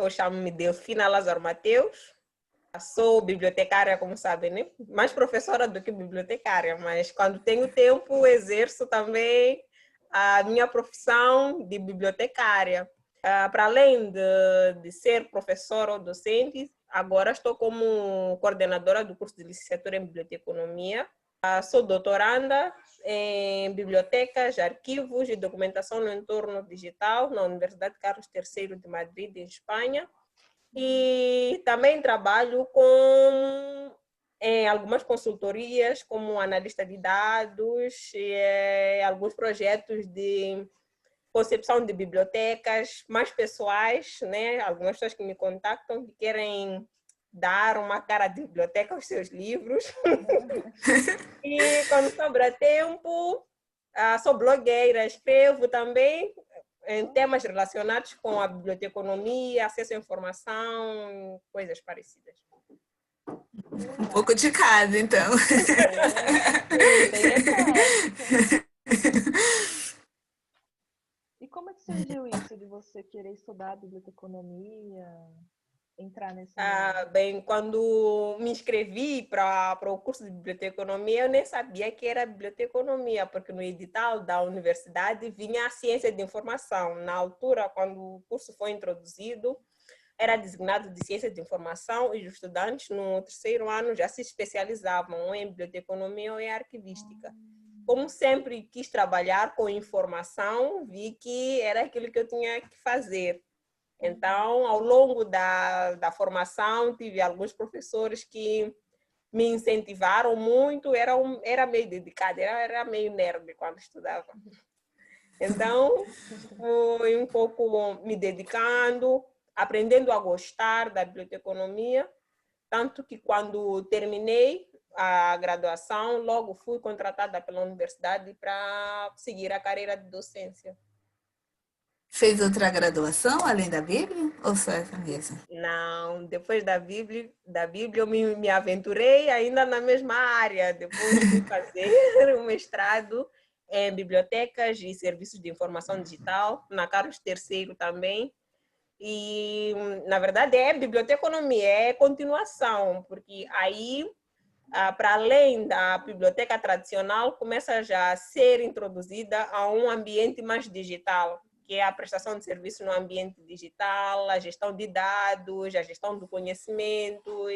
eu chamo-me Delfina Lázaro Mateus. Sou bibliotecária, como sabem, né? Mais professora do que bibliotecária, mas quando tenho tempo, exerço também a minha profissão de bibliotecária. Para além de ser professora ou docente, agora estou como coordenadora do curso de licenciatura em biblioteconomia. Sou doutoranda em bibliotecas, arquivos e documentação no entorno digital na Universidade Carlos III de Madrid, em Espanha. E também trabalho em algumas consultorias como analista de dados e alguns projetos de concepção de bibliotecas mais pessoais, né? Algumas pessoas que me contactam que querem dar uma cara de biblioteca aos seus livros. E quando sobra tempo, sou blogueira, escrevo também em temas relacionados com a biblioteconomia, acesso à informação, coisas parecidas. Um pouco de cada, então. E como é que surgiu isso de você querer estudar biblioteconomia, entrar nesse mundo? Bem, quando me inscrevi para o curso de biblioteconomia, eu nem sabia que era biblioteconomia, porque no edital da universidade vinha a ciência de informação. Na altura, quando o curso foi introduzido, era designado de ciência de informação e os estudantes no terceiro ano já se especializavam ou em biblioteconomia ou em arquivística. Como sempre quis trabalhar com informação, vi que era aquilo que eu tinha que fazer. Então, ao longo da formação, tive alguns professores que me incentivaram muito, era meio dedicada, era meio nerd quando estudava. Então, fui um pouco me dedicando, aprendendo a gostar da biblioteconomia, tanto que quando terminei a graduação, logo fui contratada pela universidade para seguir a carreira de docência. Fez outra graduação além da Bíblia ou só essa mesmo? Não, depois da Bíblia eu me aventurei ainda na mesma área. Depois fui fazer um mestrado em bibliotecas e serviços de informação digital, na Carlos III também. E, na verdade, é biblioteconomia, é continuação, porque aí, para além da biblioteca tradicional, começa já a ser introduzida a um ambiente mais digital, que é a prestação de serviço no ambiente digital, a gestão de dados, a gestão do conhecimento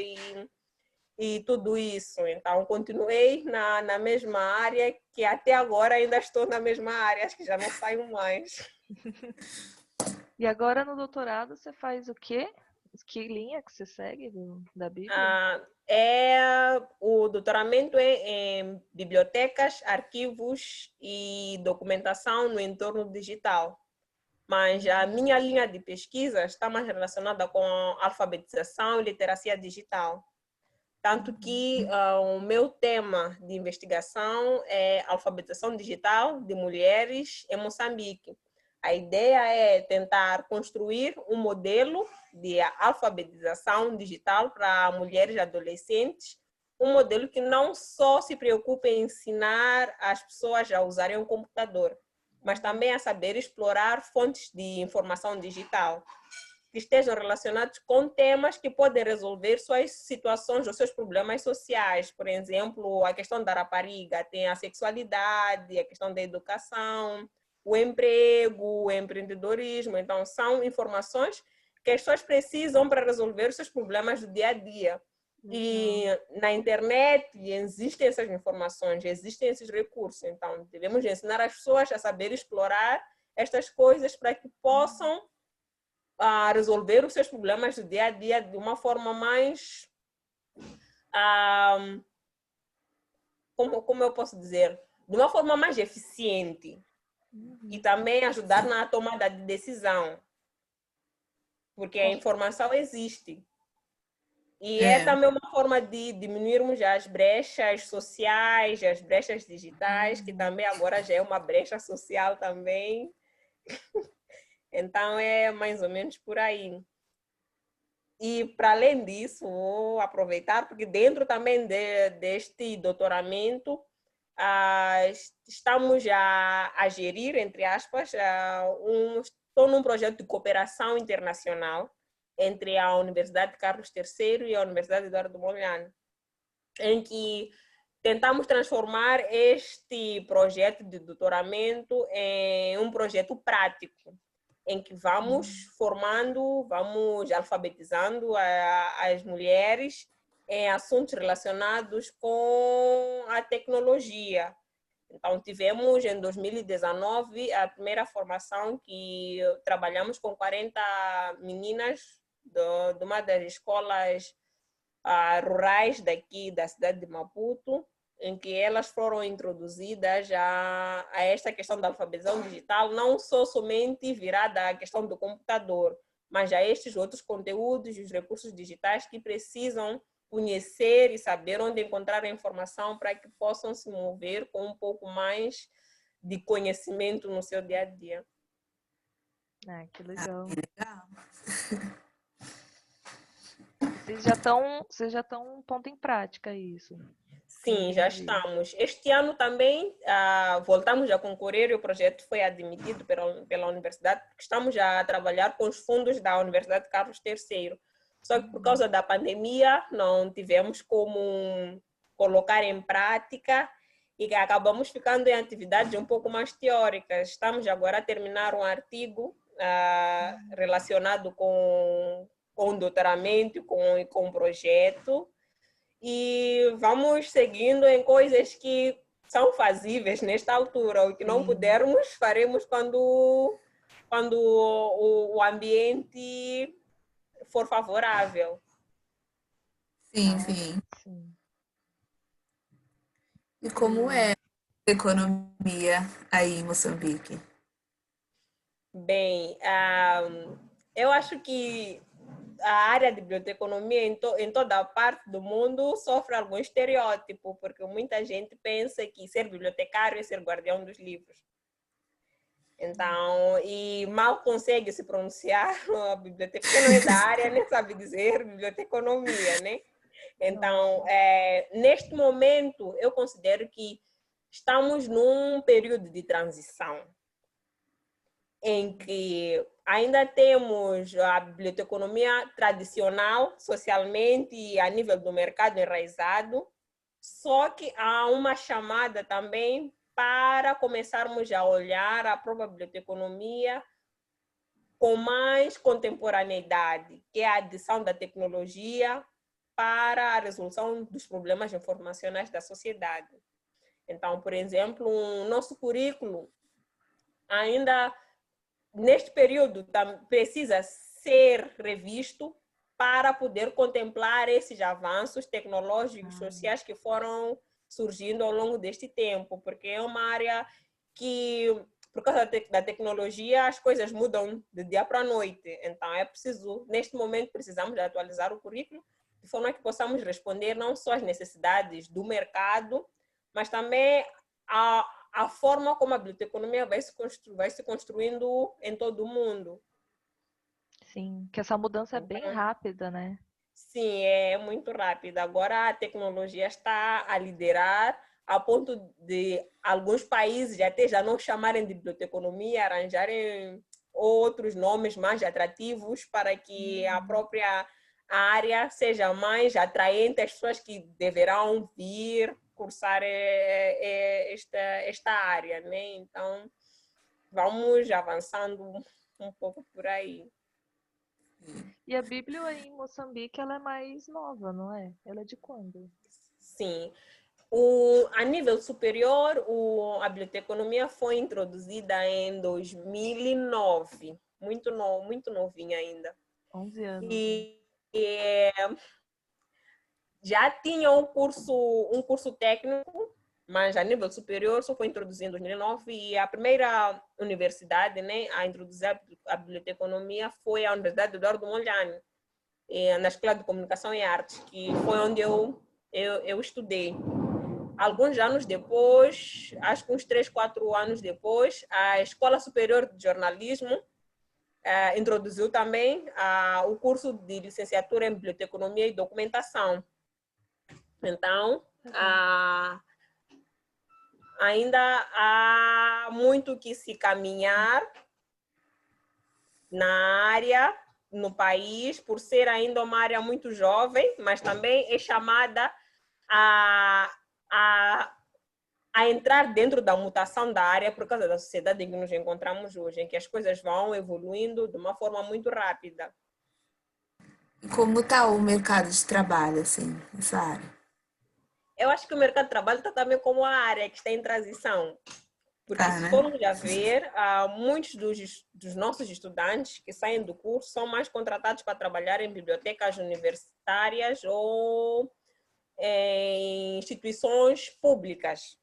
e tudo isso. Então, continuei na mesma área, que até agora ainda estou na mesma área, acho que já não saio mais. E agora no doutorado você faz o quê? Que linha que você segue da Bíblia? O doutoramento é em bibliotecas, arquivos e documentação no entorno digital. Mas a minha linha de pesquisa está mais relacionada com alfabetização e literacia digital. Tanto que o meu tema de investigação é alfabetização digital de mulheres em Moçambique. A ideia é tentar construir um modelo de alfabetização digital para mulheres e adolescentes, um modelo que não só se preocupe em ensinar as pessoas a usarem o computador, mas também a saber explorar fontes de informação digital que estejam relacionados com temas que podem resolver suas situações ou seus problemas sociais. Por exemplo, a questão da rapariga tem a sexualidade, a questão da educação, o emprego, o empreendedorismo. Então, são informações que as pessoas precisam para resolver os seus problemas do dia a dia. E na internet existem essas informações, existem esses recursos. Então, devemos ensinar as pessoas a saber explorar estas coisas para que possam resolver os seus problemas do dia a dia de uma forma mais... como eu posso dizer? De uma forma mais eficiente. E também ajudar na tomada de decisão. Porque a informação existe. E é também uma forma de diminuirmos as brechas sociais, as brechas digitais, que também agora já é uma brecha social também. Então, é mais ou menos por aí. E, para além disso, vou aproveitar, porque dentro também deste doutoramento, estamos a gerir, entre aspas, estou num projeto de cooperação internacional entre a Universidade Carlos III e a Universidade Eduardo Mondlane, em que tentamos transformar este projeto de doutoramento em um projeto prático, em que vamos formando, vamos alfabetizando as mulheres em assuntos relacionados com a tecnologia. Então, tivemos em 2019 a primeira formação que trabalhamos com 40 meninas de uma das escolas rurais daqui da cidade de Maputo, em que elas foram introduzidas a esta questão da alfabetização digital, não só somente virada à questão do computador, mas a estes outros conteúdos e os recursos digitais que precisam conhecer e saber onde encontrar a informação para que possam se mover com um pouco mais de conhecimento no seu dia a dia. Ah, que legal. Legal. Vocês já estão pondo em prática isso. Sim, já estamos. Este ano também voltamos a concorrer e o projeto foi admitido pela universidade, porque estamos a trabalhar com os fundos da Universidade Carlos III. Só que por causa da pandemia não tivemos como colocar em prática e acabamos ficando em atividades um pouco mais teóricas. Estamos agora a terminar um artigo relacionado com o doutoramento, com o projeto, e vamos seguindo em coisas que são fazíveis nesta altura. O que não pudermos, faremos quando o ambiente for favorável. Sim, sim. E como é a economia aí em Moçambique? Bem, eu acho que a área de biblioteconomia em toda a parte do mundo sofre algum estereótipo, porque muita gente pensa que ser bibliotecário é ser guardião dos livros. Então, e mal consegue se pronunciar a biblioteca, porque não é da área, nem sabe dizer biblioteconomia, né? Então, neste momento, eu considero que estamos num período de transição, em que ainda temos a biblioteconomia tradicional, socialmente e a nível do mercado enraizado, só que há uma chamada também para começarmos a olhar a própria biblioteconomia com mais contemporaneidade, que é a adição da tecnologia para a resolução dos problemas informacionais da sociedade. Então, por exemplo, o nosso currículo ainda neste período precisa ser revisto para poder contemplar esses avanços tecnológicos sociais que foram surgindo ao longo deste tempo, porque é uma área que, por causa da tecnologia, as coisas mudam de dia para a noite. Então, é preciso, neste momento, precisamos de atualizar o currículo de forma que possamos responder não só às necessidades do mercado, mas também a forma como a biblioteconomia vai se construindo em todo o mundo. Sim, que essa mudança é bem rápida, né? Sim, é muito rápida. Agora a tecnologia está a liderar a ponto de alguns países até já não chamarem de biblioteconomia, arranjarem outros nomes mais atrativos para que a própria área seja mais atraente às pessoas que deverão vir cursar esta área, né? Então, vamos avançando um pouco por aí. E a Bíblia aí em Moçambique, ela é mais nova, não é? Ela é de quando? Sim. A nível superior, a biblioteconomia foi introduzida em 2009, muito novinha ainda. 11 anos. E já tinha um curso técnico, mas a nível superior só foi introduzido em 2009, e a primeira universidade, né, a introduzir a biblioteconomia foi a Universidade Eduardo Mondlane, na Escola de Comunicação e Artes, que foi onde eu estudei. Alguns anos depois, acho que uns 3, 4 anos depois, a Escola Superior de Jornalismo introduziu também o curso de licenciatura em Biblioteconomia e Documentação. Então, ainda há muito que se caminhar na área, no país, por ser ainda uma área muito jovem, mas também é chamada a, a, a entrar dentro da mutação da área por causa da sociedade em que nos encontramos hoje, em que as coisas vão evoluindo de uma forma muito rápida. E como está o mercado de trabalho, assim, nessa área? Eu acho que o mercado de trabalho está também como a área que está em transição. Porque Tá, se né? formos a ver, muitos dos nossos estudantes que saem do curso são mais contratados para trabalhar em bibliotecas universitárias ou em instituições públicas.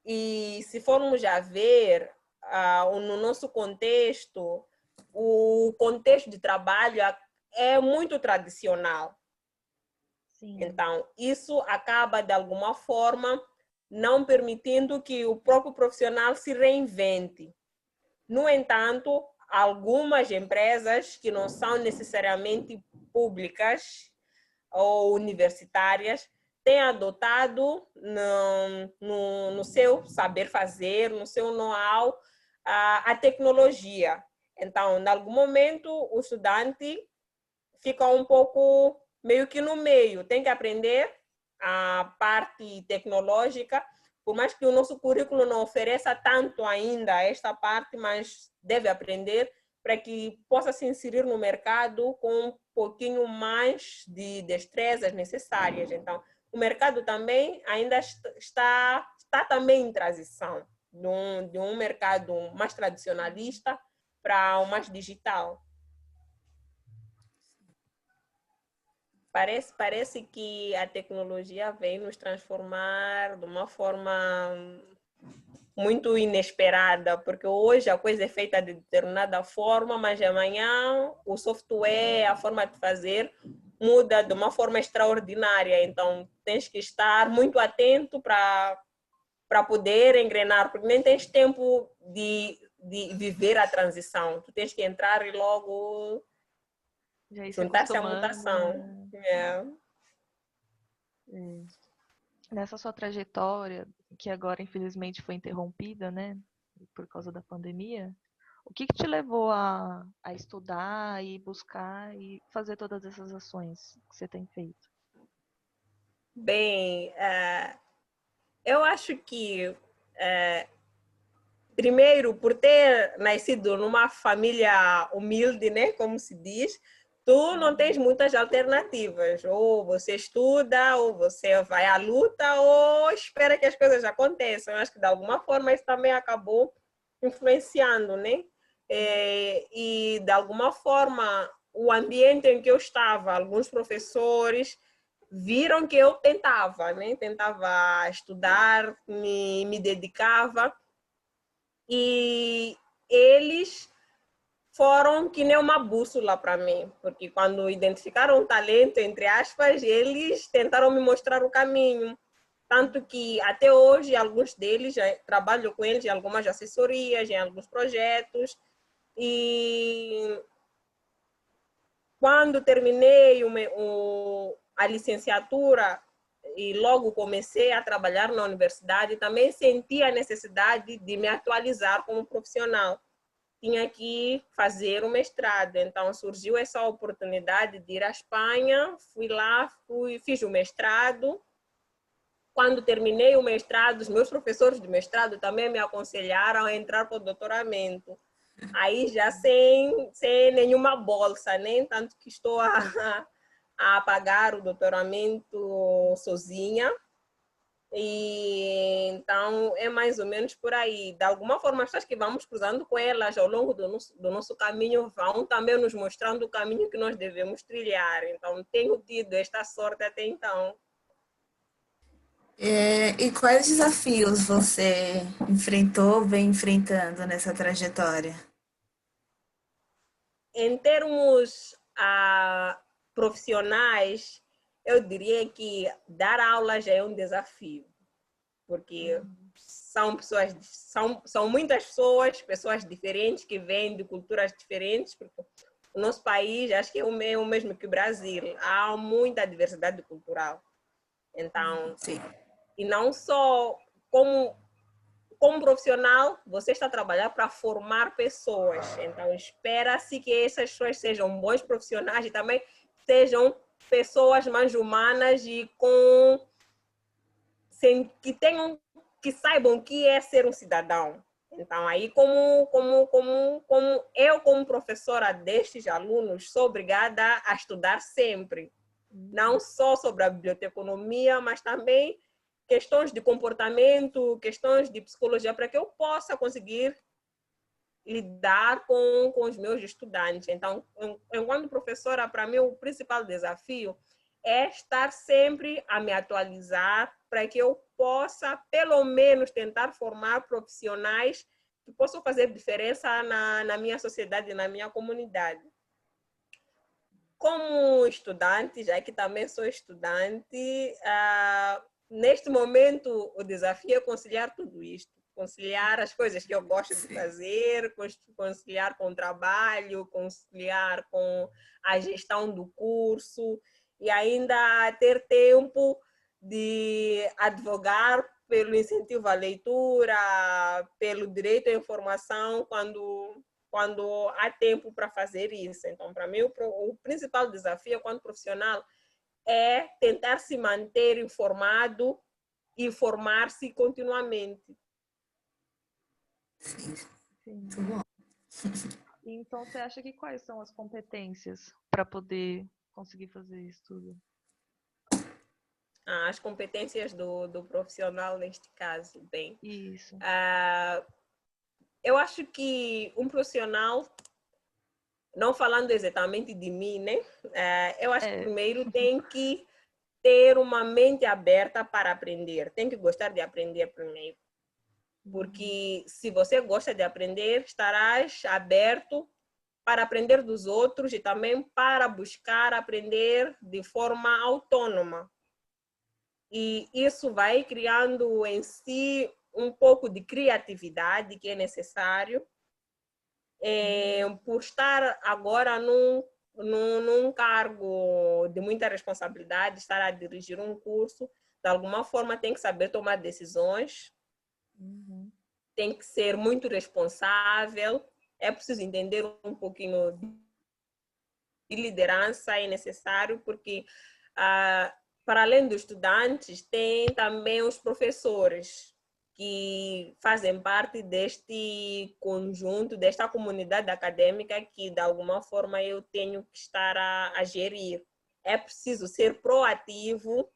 E se formos a ver no nosso contexto, o contexto de trabalho é muito tradicional. Sim. Então, isso acaba, de alguma forma, não permitindo que o próprio profissional se reinvente. No entanto, algumas empresas que não são necessariamente públicas ou universitárias têm adotado no seu saber fazer, no seu know-how, a tecnologia. Então, em algum momento, o estudante fica um pouco meio que no meio, tem que aprender a parte tecnológica, por mais que o nosso currículo não ofereça tanto ainda esta parte, mas deve aprender para que possa se inserir no mercado com um pouquinho mais de destrezas necessárias. Então, o mercado também ainda está também em transição de um mercado mais tradicionalista para o mais digital. Parece que a tecnologia vem nos transformar de uma forma muito inesperada, porque hoje a coisa é feita de determinada forma, mas amanhã o software, a forma de fazer, muda de uma forma extraordinária. Então, tens que estar muito atento para poder engrenar, porque nem tens tempo de viver a transição. Tu tens que entrar e logo Já ir se juntar-se à acostumando, mutação. né? É. É. Nessa sua trajetória, que agora infelizmente foi interrompida, né, por causa da pandemia, o que te levou a estudar e buscar e fazer todas essas ações que você tem feito? Bem, eu acho que, primeiro, por ter nascido numa família humilde, né, como se diz, tu não tens muitas alternativas. Ou você estuda, ou você vai à luta, ou espera que as coisas aconteçam. Eu acho que, de alguma forma, isso também acabou influenciando, né? E, de alguma forma, o ambiente em que eu estava, alguns professores viram que eu tentava, né? Tentava estudar, me dedicava, e eles foram que nem uma bússola para mim, porque quando identificaram o talento, entre aspas, eles tentaram me mostrar o caminho. Tanto que até hoje, alguns deles, já trabalho com eles em algumas assessorias, em alguns projetos. E quando terminei a licenciatura e logo comecei a trabalhar na universidade, também senti a necessidade de me atualizar como profissional. Tinha que fazer o mestrado, então surgiu essa oportunidade de ir à Espanha, fui lá, fiz o mestrado. Quando terminei o mestrado, os meus professores de mestrado também me aconselharam a entrar para o doutoramento. Aí já sem nenhuma bolsa, né? Tanto que estou a pagar o doutoramento sozinha. E então é mais ou menos por aí. De alguma forma, as pessoas que vamos cruzando com elas ao longo do nosso caminho vão também nos mostrando o caminho que nós devemos trilhar. Então, tenho tido esta sorte até então. E quais desafios você enfrentou, vem enfrentando nessa trajetória? Em termos profissionais, eu diria que dar aula já é um desafio, porque são muitas pessoas diferentes que vêm de culturas diferentes, porque o nosso país, acho que é o mesmo que o Brasil, há muita diversidade cultural. Então, Sim. e não só como como profissional, você está a trabalhar para formar pessoas. Então, espera-se que essas pessoas sejam bons profissionais e também sejam pessoas mais humanas e que saibam o que é ser um cidadão. Então, aí, como eu, como professora destes alunos, sou obrigada a estudar sempre. Não só sobre a biblioteconomia, mas também questões de comportamento, questões de psicologia, para que eu possa conseguir lidar com os meus estudantes. Então, enquanto professora, para mim, o principal desafio é estar sempre a me atualizar para que eu possa, pelo menos, tentar formar profissionais que possam fazer diferença na minha sociedade, na minha comunidade. Como estudante, já que também sou estudante, neste momento o desafio é conciliar tudo isto. Conciliar as coisas que eu gosto de fazer, conciliar com o trabalho, conciliar com a gestão do curso e ainda ter tempo de advogar pelo incentivo à leitura, pelo direito à informação, quando há tempo para fazer isso. Então, para mim, o principal desafio, enquanto profissional, é tentar se manter informado e formar-se continuamente. Sim, Sim. muito bom. Então, você acha que quais são as competências para poder conseguir fazer isso tudo? As competências do profissional, neste caso, bem. Isso. Eu acho que um profissional, não falando exatamente de mim, né? Eu acho que primeiro tem que ter uma mente aberta para aprender. Tem que gostar de aprender primeiro. Porque se você gosta de aprender, estarás aberto para aprender dos outros e também para buscar aprender de forma autônoma. E isso vai criando em si um pouco de criatividade que é necessário. Por estar agora num cargo de muita responsabilidade, estar a dirigir um curso, de alguma forma tem que saber tomar decisões, tem que ser muito responsável, é preciso entender um pouquinho de liderança, é necessário, porque para além dos estudantes, tem também os professores que fazem parte deste conjunto, desta comunidade acadêmica que, de alguma forma, eu tenho que estar a gerir. É preciso ser proativo.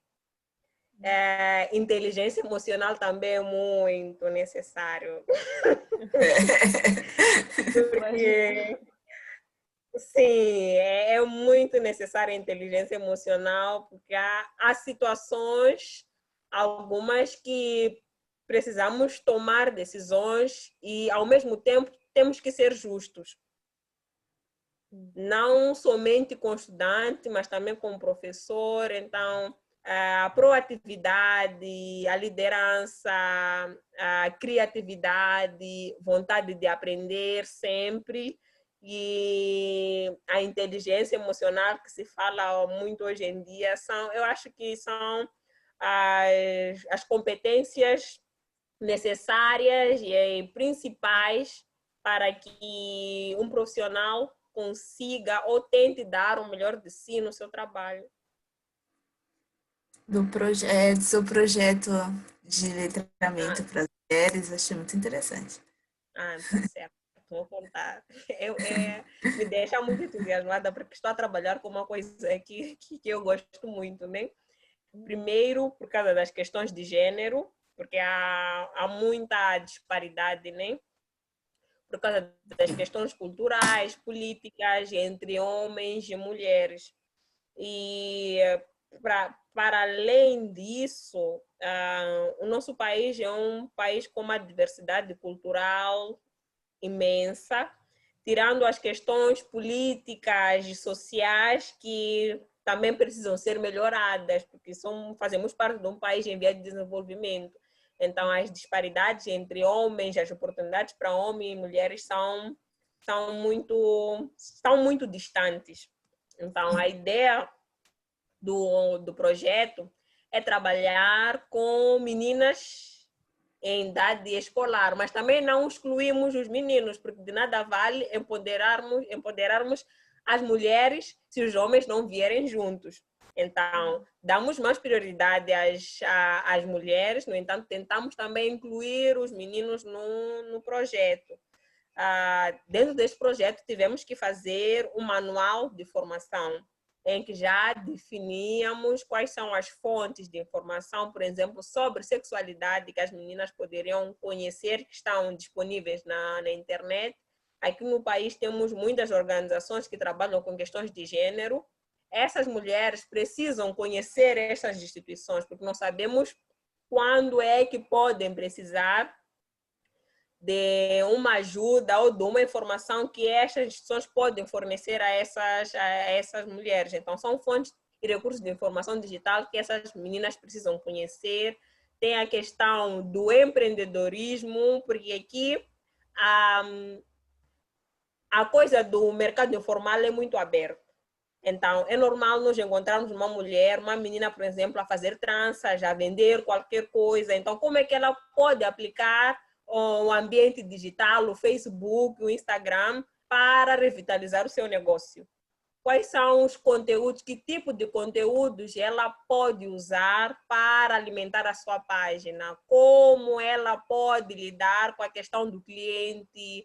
Inteligência emocional também é muito necessário. Porque, sim, é muito necessária a inteligência emocional, porque há situações, algumas que precisamos tomar decisões e, ao mesmo tempo, temos que ser justos. Não somente com o estudante, mas também com o professor. Então, a proatividade, a liderança, a criatividade, vontade de aprender sempre e a inteligência emocional que se fala muito hoje em dia, eu acho que são as competências necessárias e principais para que um profissional consiga ou tente dar o melhor de si no seu trabalho. Do seu projeto de letramento para as mulheres, achei muito interessante. Tá certo. Vou contar. Me deixa muito entusiasmada porque estou a trabalhar com uma coisa que eu gosto muito, né? Primeiro, por causa das questões de gênero, porque há muita disparidade, né? Por causa das questões culturais, políticas entre homens e mulheres. E para além disso, o nosso país é um país com uma diversidade cultural imensa, tirando as questões políticas e sociais que também precisam ser melhoradas, porque fazemos parte de um país em via de desenvolvimento. Então, as disparidades entre homens, as oportunidades para homens e mulheres são muito distantes. Então, a ideia do projeto é trabalhar com meninas em idade escolar, mas também não excluímos os meninos, porque de nada vale empoderarmos as mulheres se os homens não vierem juntos. Então, damos mais prioridade às mulheres, no entanto, tentamos também incluir os meninos no projeto. Dentro desse projeto, tivemos que fazer um manual de formação, em que já definíamos quais são as fontes de informação, por exemplo, sobre sexualidade que as meninas poderiam conhecer, que estão disponíveis na internet. Aqui no país temos muitas organizações que trabalham com questões de gênero. Essas mulheres precisam conhecer essas instituições, porque não sabemos quando é que podem precisar de uma ajuda ou de uma informação que estas instituições podem fornecer a essas mulheres. Então, são fontes e recursos de informação digital que essas meninas precisam conhecer. Tem a questão do empreendedorismo, porque aqui a coisa do mercado informal é muito aberto. Então, é normal nós encontrarmos uma mulher, uma menina, por exemplo, a fazer tranças, a vender qualquer coisa. Então, como é que ela pode aplicar o ambiente digital, o Facebook, o Instagram, para revitalizar o seu negócio? Quais são os conteúdos, que tipo de conteúdos ela pode usar para alimentar a sua página? Como ela pode lidar com a questão do cliente?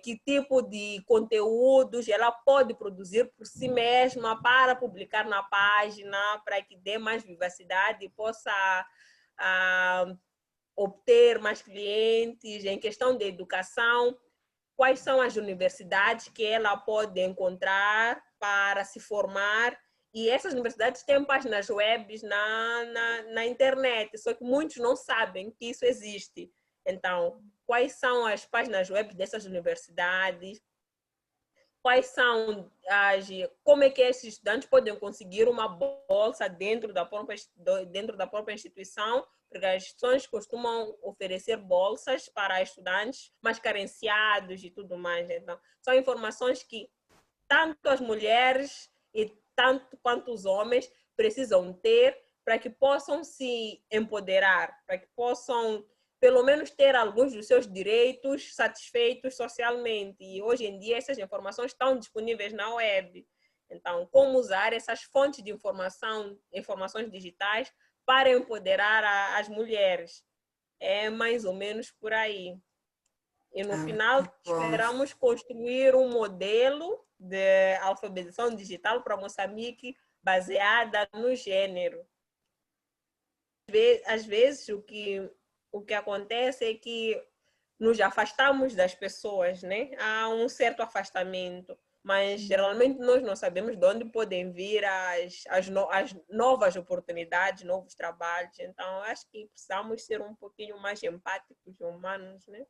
Que tipo de conteúdos ela pode produzir por si mesma para publicar na página, para que dê mais vivacidade e possa obter mais clientes. Em questão de educação, quais são as universidades que ela pode encontrar para se formar? E essas universidades têm páginas web na internet, só que muitos não sabem que isso existe. Então, quais são as páginas web dessas universidades? Quais são como é que esses estudantes podem conseguir uma bolsa dentro da própria instituição? Porque as instituições costumam oferecer bolsas para estudantes mais carenciados e tudo mais. Então, são informações que tanto as mulheres e tanto quanto os homens precisam ter para que possam se empoderar, para que possam pelo menos ter alguns dos seus direitos satisfeitos socialmente. E hoje em dia essas informações estão disponíveis na web. Então, como usar essas fontes de informação, informações digitais, para empoderar as mulheres? É mais ou menos por aí. E no final, esperamos construir um modelo de alfabetização digital para Moçambique baseada no gênero. Às vezes, o que acontece é que nos afastamos das pessoas, né? Há um certo afastamento, mas geralmente nós não sabemos de onde podem vir as novas oportunidades, novos trabalhos. Então, acho que precisamos ser um pouquinho mais empáticos e humanos, né?